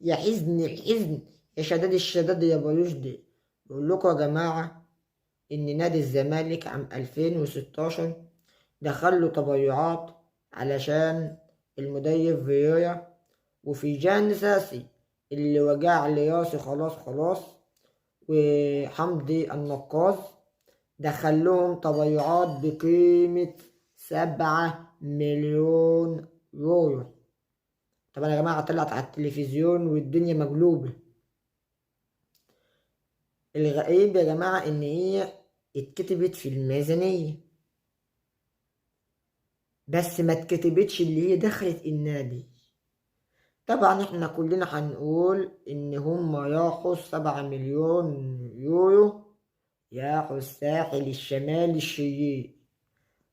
يا حزن الحزن، يا شداد الشداد يا بيشدي. بقول لكم يا جماعة إن نادي الزمالك عام 2016 دخل له تبرعات علشان المدرب فيويا، وفي جان ساسي اللي وجع لياسي خلاص خلاص، وحمدي النقاز دخل لهم تبرعات بقيمة 7 مليون يورو. طبعا يا جماعة طلعت على التلفزيون والدنيا مقلوبة. الغريب يا جماعة إن هي اتكتبت في الميزانية، بس ما اتكتبتش اللي هي دخلت النادي. طبعا احنا كلنا هنقول إن هم راحوا 7 مليون يورو، راحوا الساحل الشمالي الشرير،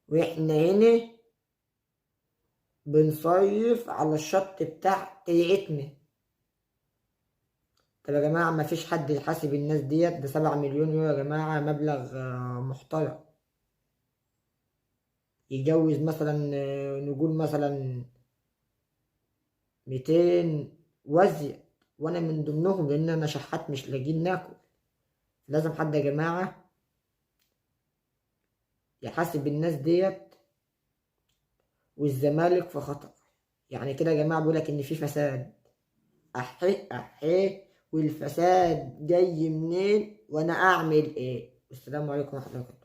واحنا هنا بنصيف على الشط بتاع قريتنا. طب يا جماعة ما فيش حد يحاسب الناس ديت؟ ده 7 مليون يورو يا جماعة، مبلغ محترم يجوز مثلا، نقول مثلا 200 وزية، وانا من ضمنهم لان انا شحات مش لاقيين ناكل. لازم حد يا جماعة يحاسب الناس ديت، والزمالك في خطر. يعني كده يا جماعة بيقولك ان في فساد. احي احي، والفساد جاي منين وانا اعمل ايه؟ والسلام عليكم ورحمة الله وبركاته.